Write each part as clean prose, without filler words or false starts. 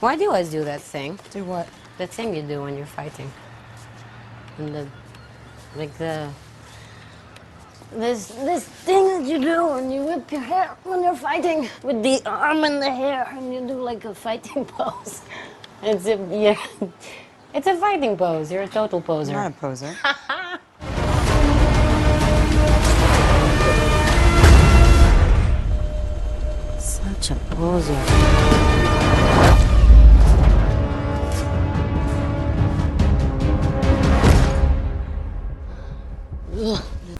Why do you always do that thing? Do what? The thing you do when you're fighting. And this thing that you do when you whip your hair when you're fighting with the arm and the hair and you do like a fighting pose. It's a fighting pose. You're a total poser. I'm not a poser. Such a poser.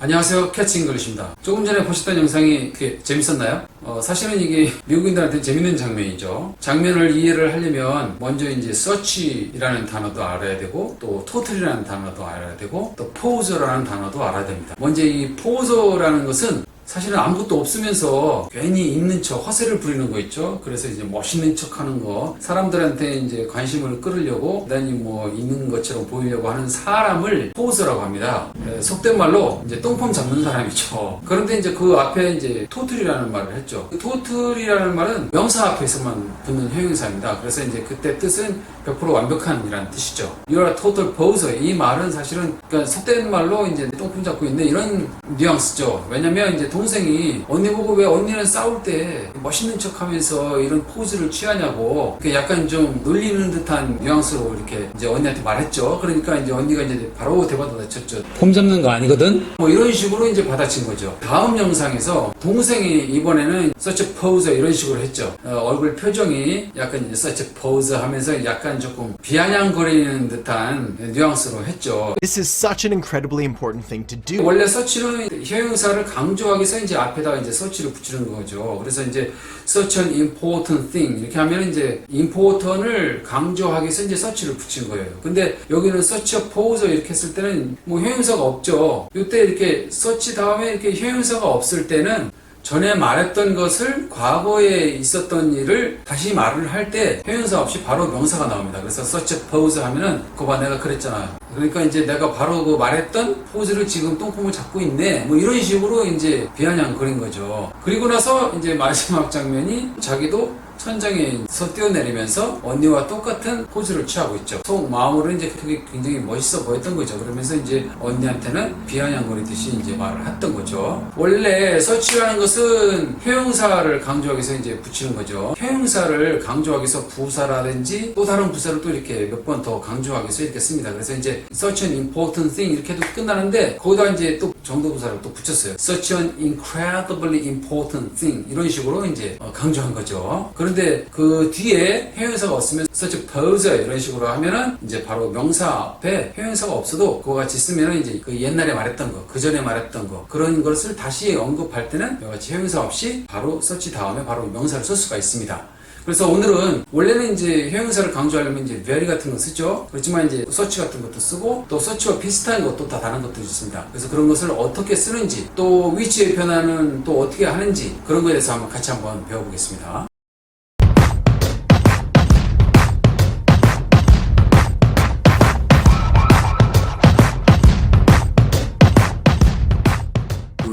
안녕하세요, 캐치 잉글리시입니다. 조금 전에 보셨던 영상이 재밌었나요? 사실은 이게 미국인들한테 재밌는 장면이죠. 장면을 이해를 하려면 먼저 이제 search이라는 단어도 알아야 되고, 또 total이라는 단어도 알아야 되고, 또 pose라는 단어도 알아야 됩니다. 먼저 이 pose라는 것은 사실은 아무것도 없으면서 괜히 있는 척, 허세를 부리는 거 있죠. 그래서 이제 멋있는 척 하는 거, 사람들한테 이제 관심을 끌으려고, 대단히 뭐 있는 것처럼 보이려고 하는 사람을 포즈라고 합니다. 속된 말로 이제 똥폼 잡는 사람이죠. 그런데 이제 그 앞에 이제 토틀이라는 말을 했죠. 토틀이라는 말은 명사 앞에서만 붙는 형용사입니다. 그래서 이제 그때 뜻은 100% 완벽한이라는 뜻이죠. You're a total poser. 이 말은 사실은 그러니까 속된 말로 이제 똥폼 잡고 있는 이런 뉘앙스죠. 왜냐면 이제 동생이 언니 보고 왜 언니는 싸울 때 멋있는 척 하면서 이런 포즈를 취하냐고 약간 좀 놀리는 듯한 뉘앙스로 이렇게 이제 언니한테 말했죠. 그러니까 이제 언니가 이제 바로 대받아쳤죠. 폼 잡는 거 아니거든? 뭐 이런 식으로 이제 받아친 거죠. 다음 영상에서 동생이 이번에는 such a poser 이런 식으로 했죠. 얼굴 표정이 약간 이제 such a poser 하면서 약간 조금 비아냥거리는 듯한 뉘앙스로 했죠. This is such an incredibly important thing to do. 원래 서치는 형용사를 강조하기 위해서 이제 앞에다가 이제 서치를 붙이는 거죠. 그래서 이제 such an important thing 이렇게 하면 이제 important을 강조하기 위해서 이제 서치를 붙인 거예요. 근데 여기는 such a poser 이렇게 했을 때는 뭐 형용사가 없죠. 이때 이렇게 서치 다음에 이렇게 형용사가 없을 때는 전에 말했던 것을 과거에 있었던 일을 다시 말을 할 때 형용사 없이 바로 명사가 나옵니다. 그래서 such a pose 하면은 그거 봐 내가 그랬잖아. 그러니까 이제 내가 바로 그 말했던 포즈를 지금 똥폼을 잡고 있네. 뭐 이런 식으로 이제 비아냥거린 거죠. 그리고 나서 이제 마지막 장면이 자기도 천장에서 뛰어내리면서 언니와 똑같은 포즈를 취하고 있죠. 속 마음으로 이제 그게 굉장히 멋있어 보였던 거죠. 그러면서 이제 언니한테는 비아냥거리듯이 이제 말을 했던 거죠. 원래 서치라는 것은 형용사를 강조하기 위해서 이제 붙이는 거죠. 형용사를 강조하기 위해서 부사라든지 또 다른 부사를 또 이렇게 몇 번 더 강조하기 위해서 이렇게 씁니다. 그래서 이제 such an important thing 이렇게 해도 끝나는데 거기다 이제 또 정도부사를 또 붙였어요. such an incredibly important thing 이런 식으로 이제 강조한 거죠. 그런데 그 뒤에 형용사가 없으면 such a poser 이런 식으로 하면은 이제 바로 명사 앞에 형용사가 없어도 그거 같이 쓰면은 이제 그 옛날에 말했던 거, 그 전에 말했던 거 그런 것을 다시 언급할 때는 이와 같이 형용사 없이 바로 such 다음에 바로 명사를 쓸 수가 있습니다. 그래서 오늘은 원래는 이제 형용사를 강조하려면 이제 very 같은 거 쓰죠. 그렇지만 이제 search 같은 것도 쓰고 또 search와 비슷한 것도 다 다른 것도 있습니다. 그래서 그런 것을 어떻게 쓰는지 또 which의 변화는 또 어떻게 하는지 그런 거에 대해서 같이 한번 배워보겠습니다.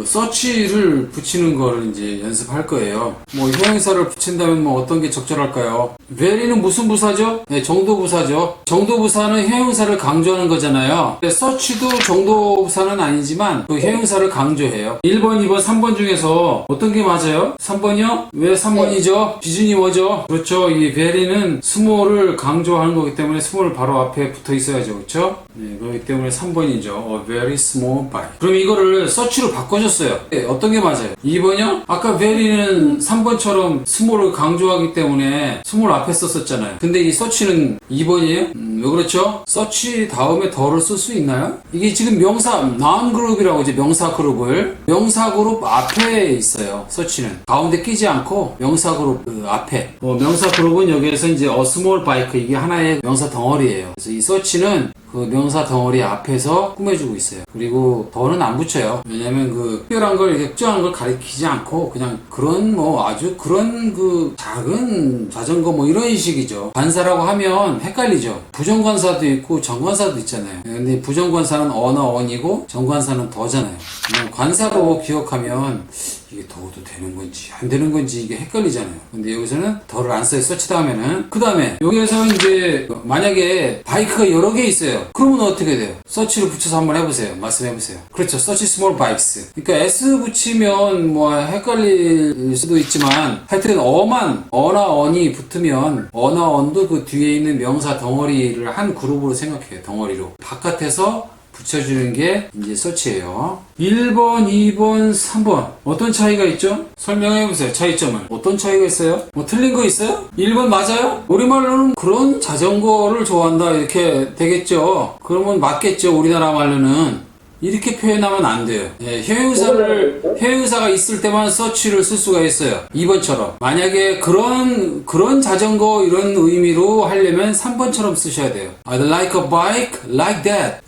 서치를 붙이는 거를 이제 연습할 거예요. 뭐 형용사를 붙인다면 뭐 어떤 게 적절할까요? very는 무슨 부사죠? 네, 정도부사죠. 정도부사는 형용사를 강조하는 거잖아요. search도 정도부사는 아니지만 그 형용사를 강조해요. 1번, 2번, 3번 중에서 어떤 게 맞아요? 3번이요? 왜 3번이죠? 기준이 뭐죠? 그렇죠. 이 very는 small을 강조하는 거기 때문에 small 바로 앞에 붙어 있어야죠. 그렇죠? 네, 그렇기 때문에 3번이죠. A very small by. 그럼 이거를 search로 바꿔줬어요. 네, 어떤 게 맞아요? 2번이요? 아까 very는 3번처럼 small을 강조하기 때문에 small 앞에 썼었잖아요. 근데 이 search는 2번이에요? 왜 그렇죠? search 다음에 더를 쓸 수 있나요? 이게 지금 명사 noun 그룹이라고 이제 명사 그룹을 명사 그룹 앞에 있어요. search는 가운데 끼지 않고 명사 그룹 그 앞에 명사 그룹은 여기에서 이제 a small bike 이게 하나의 명사 덩어리예요. 그래서 이 search는 그 명사 덩어리 앞에서 꾸며주고 있어요. 그리고 더는 안 붙여요. 왜냐면 그 특별한 걸 이렇게 특정한 걸 가리키지 않고 그냥 그런 뭐 아주 그런 그 작은 자전거 뭐 이런 식이죠. 관사라고 하면 헷갈리죠. 부정관사도 있고 정관사도 있잖아요. 근데 부정관사는 어나 언이고 정관사는 더잖아요. 그냥 관사로 기억하면 이게 더워도 되는 건지 안 되는 건지 이게 헷갈리잖아요. 근데 여기서는 더를 안 써요. 서치 다음에는. 그 다음에 여기에서 이제 만약에 바이크가 여러 개 있어요. 그러면 어떻게 돼요? 서치를 붙여서 한번 해보세요. 말씀해보세요. 그렇죠. 서치 스몰 바이크스. 그러니까 S 붙이면 뭐 헷갈릴 수도 있지만 하여튼 어나 언이 붙으면 어나 언도 그 뒤에 있는 명사 덩어리를 한 그룹으로 생각해요. 덩어리로. 바깥에서 붙여주는 게 이제 서치예요. 1번, 2번, 3번. 어떤 차이가 있죠? 설명해보세요. 차이점을. 어떤 차이가 있어요? 뭐 틀린 거 있어요? 1번 맞아요? 우리말로는 그런 자전거를 좋아한다 이렇게 되겠죠? 그러면 맞겠죠? 우리나라 말로는. 이렇게 표현하면 안 돼요. 예, 형용사가 있을 때만 서치를 쓸 수가 있어요. 2번처럼. 만약에 그런 자전거 이런 의미로 하려면 3번처럼 쓰셔야 돼요. I like a bike like that.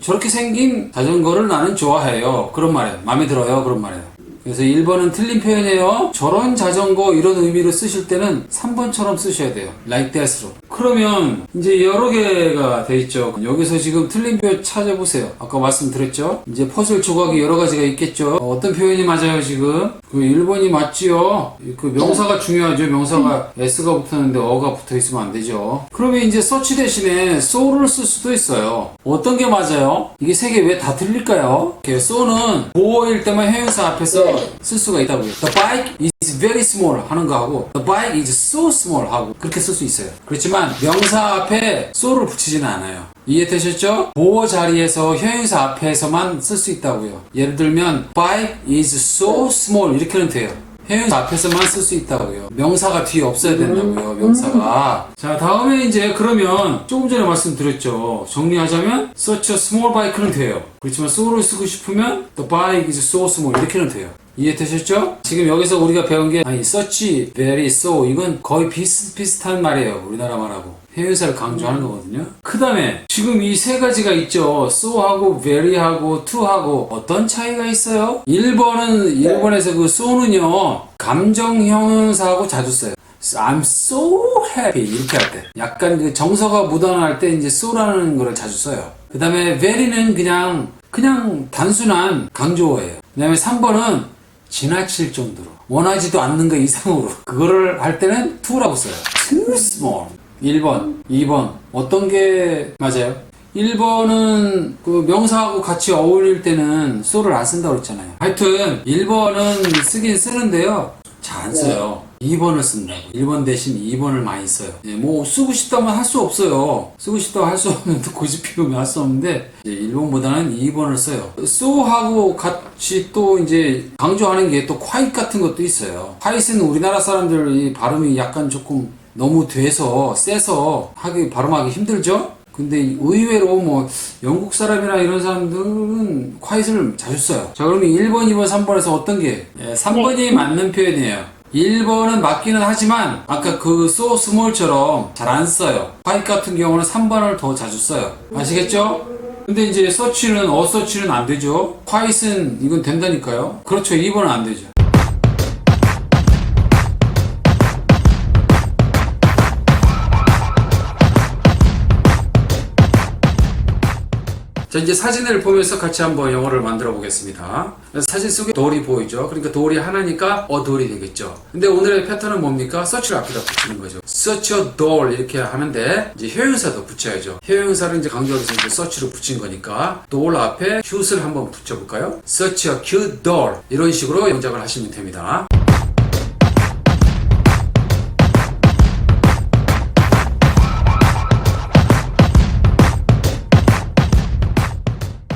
저렇게 생긴 자전거를 나는 좋아해요. 그런 말이에요. 마음에 들어요. 그런 말이에요. 그래서 1번은 틀린 표현이에요. 저런 자전거 이런 의미로 쓰실 때는 3번처럼 쓰셔야 돼요. like that으로. 그러면 이제 여러 개가 돼 있죠. 여기서 지금 틀린 표현 찾아보세요. 아까 말씀드렸죠. 이제 퍼즐 조각이 여러 가지가 있겠죠. 어떤 표현이 맞아요 지금? 그 1번이 맞지요. 그 명사가 중요하죠. 명사가 S가 붙었는데 어가 붙어 있으면 안 되죠. 그러면 이제 서치 대신에 so를 쓸 수도 있어요. 어떤 게 맞아요? 이게 세 개 왜 다 틀릴까요? so는 보어일 때만 형용사 앞에서 쓸 수가 있다고요. The bike is very small 하는 거하고 The bike is so small 하고 그렇게 쓸 수 있어요. 그렇지만 명사 앞에 so를 붙이지는 않아요. 이해되셨죠? 보어 자리에서 형용사 앞에서만 쓸 수 있다고요. 예를 들면 bike is so small 이렇게는 돼요. 형용사 앞에서만 쓸 수 있다고요. 명사가 뒤에 없어야 된다고요. 명사가. 자, 다음에 이제 그러면 조금 전에 말씀드렸죠. 정리하자면 such a small bike는 돼요. 그렇지만 so를 쓰고 싶으면 the bike is so small 이렇게는 돼요. 이해되셨죠? 지금 여기서 우리가 배운 게 such, very, so 이건 거의 비슷비슷한 말이에요. 우리나라 말하고. 형용사를 강조하는 거거든요. 그 다음에 지금 이 세 가지가 있죠. so하고 very하고 to하고 어떤 차이가 있어요? 1번에서 그 so는요 감정 형용사하고 자주 써요. I'm so happy 이렇게 할 때 약간 그 정서가 묻어날 때 이제 so라는 거를 자주 써요. 그 다음에 very는 그냥 단순한 강조어예요. 그 다음에 3번은 지나칠 정도로 원하지도 않는 거 이상으로 그거를 할 때는 to라고 써요. too small 1번, 2번 어떤 게 맞아요? 1번은 그 명사하고 같이 어울릴 때는 so를 안 쓴다고 그랬잖아요. 하여튼 1번은 쓰긴 쓰는데요. 잘 안 써요. 2번을 쓴다고. 1번 대신 2번을 많이 써요. 예, 뭐 쓰고 싶다면 할 수 없어요. 쓰고 싶다고 할 수 없는데 고집 피우면 할 수 없는데 1번보다는 2번을 써요. so하고 같이 또 이제 강조하는 게 또 quiet 같은 것도 있어요. quiet은 우리나라 사람들 이 발음이 약간 조금 너무 돼서 세서 발음하기 힘들죠? 근데 의외로 뭐 영국 사람이나 이런 사람들은 quiet을 자주 써요. 자, 그러면 1번, 2번, 3번에서 어떤 게? 3번이 맞는 표현이에요. 1번은 맞기는 하지만 아까 그 so small처럼 잘 안 써요. quiet 같은 경우는 3번을 더 자주 써요. 아시겠죠? 근데 이제 서치는 서치는 안 되죠. quiet은 이건 된다니까요. 그렇죠. 2번은 안 되죠. 자, 이제 사진을 보면서 같이 한번 영어를 만들어 보겠습니다. 사진 속에 돌이 보이죠? 그러니까 돌이 하나니까 돌이 되겠죠. 근데 오늘의 패턴은 뭡니까? 서치를 앞에다 붙이는 거죠. such a doll 이렇게 하는데 이제 형용사도 붙여야죠. 형용사를 이제 강조하기 위해서 이제 서치를 붙인 거니까 doll 앞에 cute를 한번 붙여볼까요? such a cute doll 이런 식으로 영작을 하시면 됩니다.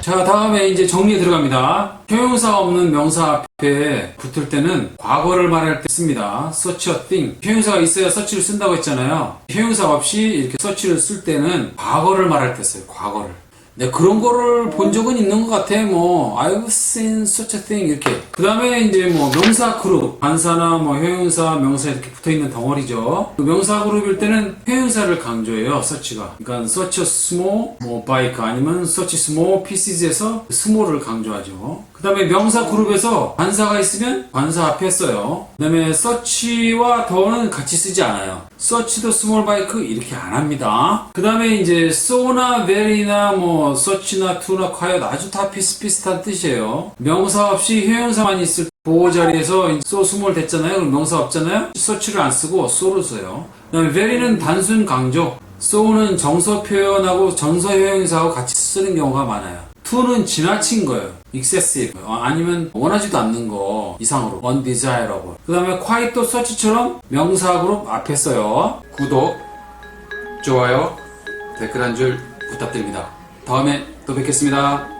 자, 다음에 이제 정리에 들어갑니다. 형용사 없는 명사 앞에 붙을 때는 과거를 말할 때 씁니다. such a thing. 형용사가 있어야 서치를 쓴다고 했잖아요. 형용사 없이 이렇게 서치를 쓸 때는 과거를 말할 때 써요. 과거를. 네, 그런 거를 본 적은 있는 것 같아. 뭐 I've seen such a thing 이렇게. 그 다음에 이제 뭐 명사 그룹, 관사나 뭐 형용사, 명사 이렇게 붙어있는 덩어리죠. 그 명사 그룹일 때는 형용사를 강조해요. such가. 그러니까 such a small 뭐 bike 아니면 such small pieces에서 small을 강조하죠. 그 다음에 명사 그룹에서 관사가 있으면 관사 앞에 써요. 그 다음에 such와 더는 같이 쓰지 않아요. such the small bike 이렇게 안 합니다. 그 다음에 이제 so나 very나 뭐 뭐 search나 to나 quiet 아주 다 비슷비슷한 뜻이에요. 명사 없이 형용사만 있을 보호 자리에서 so 스몰 됐잖아요. 그럼 명사 없잖아요. search를 안 쓰고 so를 써요. 그다음에 very는 단순 강조, so는 정서 표현하고 전서 형용사하고 같이 쓰는 경우가 많아요. to는 지나친 거예요. excessive 아니면 원하지도 않는 거 이상으로 undesirable. 그 다음에 quiet도 search처럼 명사하고 앞에 써요. 구독, 좋아요, 댓글 한 줄 부탁드립니다. 다음에 또 뵙겠습니다.